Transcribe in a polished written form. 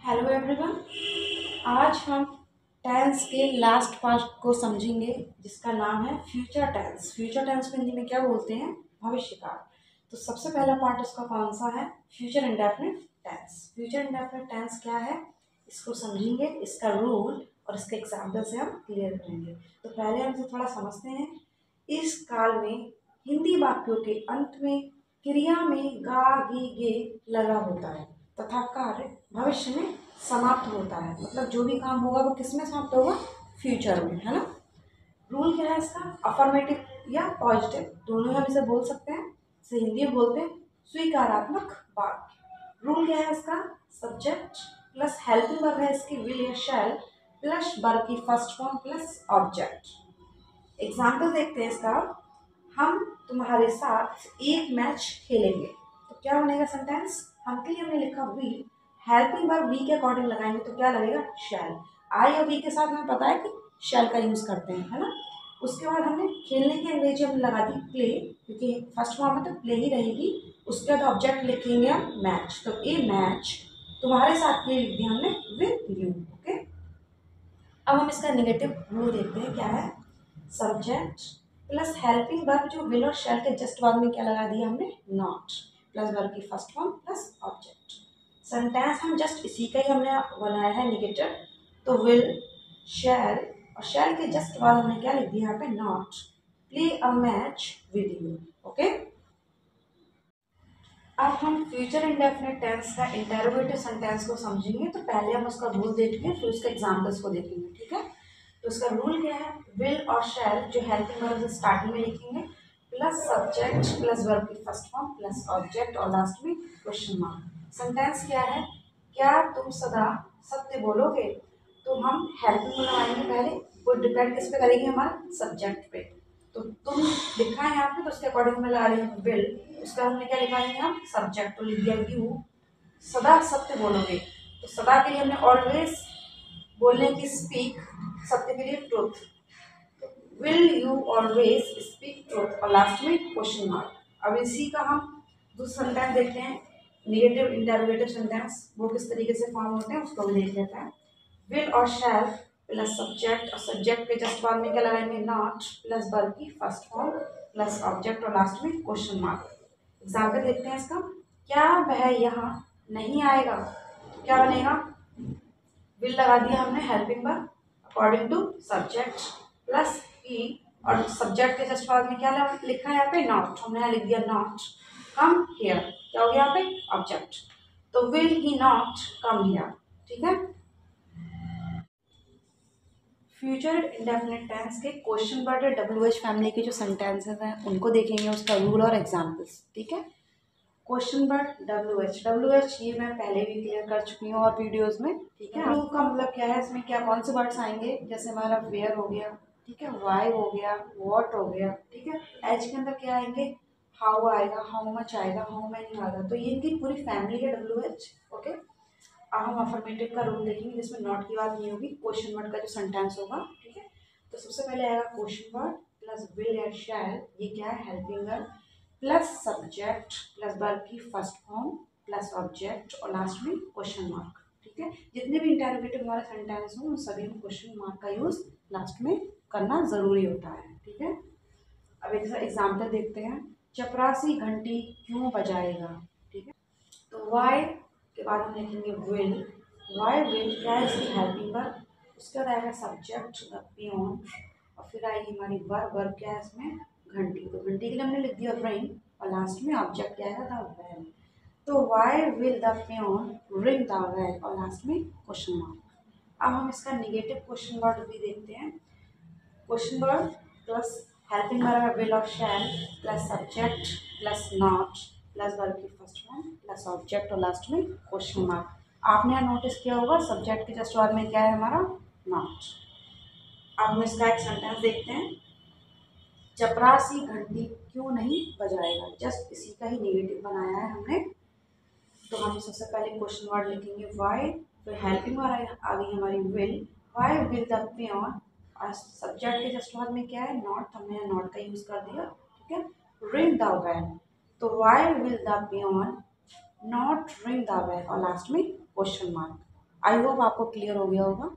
Hello everyone. आज हम tense के लास्ट पार्ट को समझेंगे जिसका नाम है फ्यूचर टेंस। फ्यूचर टेंस को हिंदी में क्या बोलते हैं? भविष्य काल। तो सबसे पहला पार्ट उसका कौन सा है? Future indefinite tense. Future indefinite tense क्या है इसको समझेंगे, इसका रूल और इसके एग्जाम्पल से हम क्लियर करेंगे। तो पहले हम इसे थोड़ा समझते हैं। इस काल में हिंदी वाक्यों के अंत में क्रिया में गा गी गे लगा होता है तथा कार्य भविष्य में समाप्त होता है। मतलब जो भी काम होगा वो किस में समाप्त होगा? फ्यूचर में, है ना। रूल क्या है इसका? अफर्मेटिव या पॉजिटिव दोनों हम इसे बोल सकते हैं। इसे हिंदी में बोलते हैं स्वीकारात्मक वाक्य। रूल क्या है इसका? सब्जेक्ट प्लस हेल्पिंग वर्ब है इसकी विल या शैल प्लस वर्ब की first form plus object. Example देखते हैं इसका। हम तुम्हारे साथ एक मैच खेलेंगे। तो क्या बनेगा सेंटेंस? हम के लिए हमने लिखा वी, हेल्पिंग वर्ब वी के अकॉर्डिंग लगाएंगे तो क्या लगेगा? शैल। आई और वी के साथ हमें पता है कि शैल का यूज करते हैं, है ना। उसके बाद हमने खेलने की अंग्रेजी हमने लगा दी प्ले, क्योंकि फर्स्ट फॉर्म में तो प्ले ही रहेगी। उसके बाद ऑब्जेक्ट लिखेंगे हम मैच, तो ए मैच तुम्हारे साथ के लिए लिख दिया हमने विद यू। ओके, अब हम इसका नेगेटिव रूल देखते हैं क्या है। सब्जेक्ट प्लस हेल्पिंग वर्ब जो विल और शैल के जस्ट बाद में क्या लगा दिया हमने? नॉट प्लस वर्ब की first form plus object. Sentence हम जस्ट इसी का ही हमने बनाया है नेगेटिव। तो विल शैल और शैल के जस्ट बाद हमने क्या लिख दिया यहाँ पे? Not play a match with you. Okay, अब हम फ्यूचर इंडेफिनिट टेंस का इंटेरोगेटिव सेंटेंस को समझेंगे। तो पहले हम उसका रूल देखेंगे, फिर उसके एग्जाम्पल्स को देखेंगे। ठीक है, तो उसका रूल क्या है? विल और शैल जो हेल्पिंग वर्ब स्टार्टिंग में लिखेंगे प्लस सब्जेक्ट प्लस वर्ब की फर्स्ट फॉर्म प्लस ऑब्जेक्ट और लास्ट में क्वेश्चन मार्क। सेंटेंस क्या है? क्या तुम सदा सत्य बोलोगे? तो हम हेल्पिंग में लगाएंगे पहले, वो डिपेंड किस पे करेंगे? हमारे सब्जेक्ट पे। तो तुम लिखा है यहाँ पे तो उसके अकॉर्डिंग में लगा रही हूँ विल। उसका हमने क्या लिखा है? हम सब्जेक्ट तो लिख दिया यू सदा सत्य बोलोगे। तो सदा के लिए हमने ऑलवेज बोलने की स्पीक, सत्य के लिए truth. Will you always speak truth और लास्ट में क्वेश्चन मार्क। अब इसी का हम दूसरा सेंटेंस देखते हैं, नेगेटिव इंटरोगेटिव सेंटेंस, वो किस तरीके से फॉर्म होते हैं उसको भी देख लेते हैं। विल और शैल प्लस सब्जेक्ट और सब्जेक्ट के जस्ट बाद में क्या लगाएंगे? नॉट प्लस वर्ब की फर्स्ट फॉर्म प्लस ऑब्जेक्ट और लास्ट में क्वेश्चन मार्क। एग्जाम्पल देखते हैं इसका। क्या वह यहाँ नहीं आएगा? तो क्या बनेगा? विल लगा दिया हमने helping verb according to subject plus E, और सब्जेक्ट के जस्ट बाद में क्या लिखा है यहाँ पे? नॉट। हमने यहाँ लिख दिया नॉट कम हियर। क्या हो गया यहाँ पे? ऑब्जेक्ट। तो will he not come here. ठीक है, फ्यूचर इंडेफिनिट टेंस के question word W H family के जो सेंटेंसेस हैं उनको देखेंगे, उसका रूल और एग्जाम्पल्स। ठीक है, क्वेश्चन वर्ड डब्ल्यू एच ये मैं पहले भी क्लियर कर चुकी हूँ और वीडियोस में। ठीक है, रूल का मतलब क्या है, इसमें क्या कौन से वर्ड्स आएंगे? जैसे हमारा वेयर हो गया, ठीक है, वाई हो गया, वॉट हो गया। ठीक है, एच के अंदर क्या आएंगे? हाउ आएगा, हाउ मच आएगा, हाउ मैनी आएगा। तो ये इनकी पूरी फैमिली है डब्ल्यू एच। ओके, अब हम अफर्मेटिव का रूल देखेंगे जिसमें नॉट की बात नहीं होगी, क्वेश्चन वर्ड का जो सेंटेंस होगा। ठीक है, तो सबसे पहले आएगा क्वेश्चन वर्ड प्लस विल या शैल, ये क्या है? Helping verb plus subject plus verb की फर्स्ट फॉर्म प्लस ऑब्जेक्ट और लास्ट में क्वेश्चन मार्क। ठीक है, जितने भी इंटरोगेटिव वाले सेंटेंस हो उन सभी में क्वेश्चन मार्क का यूज लास्ट में करना जरूरी होता है। ठीक है, अब एक एग्जाम्पल देखते हैं। चपरासी घंटी क्यों बजाएगा? ठीक है, तो वाई के बाद हम लिखेंगे विल। वाई विल क्या है? इसकी हेल्पिंग वर्ब, उसके बाद आएगा सब्जेक्ट द पियोन और फिर आएगी हमारी वर्ब। वर्ब क्या है इसमें? घंटी। तो घंटी के लिए हमने लिख दिया रिंग और लास्ट में ऑब्जेक्ट क्या आएगा? The bell. तो why will the peon ring the bell और लास्ट में क्वेश्चन मार्क। अब हम इसका निगेटिव क्वेश्चन वर्ड भी देखते हैं। Question word plus helping verb will और shall plus subject plus not plus verb की फर्स्ट फॉर्म प्लस ऑब्जेक्ट और लास्ट में क्वेश्चन मार्क। आपने यहाँ नोटिस किया होगा सब्जेक्ट के जस्ट बाद में क्या है हमारा? नॉट। अब हम इसका एक सेंटेंस देखते हैं। चपरासी घंटी क्यों नहीं बजाएगा? जस्ट इसी का ही नेगेटिव बनाया है हमने। तो हम सबसे पहले क्वेश्चन वर्ड लिखेंगे वाई, फिर हेल्पिंग वर्ड आ गई हमारी will. Why will the peon और सब्जेक्ट के जस्ट बाद में क्या है? नॉट। हमने नॉट का यूज कर दिया। ठीक है, रिंग द बेल। तो why will the peon not ring the bell और लास्ट में क्वेश्चन मार्क। आई होप आपको क्लियर हो गया होगा।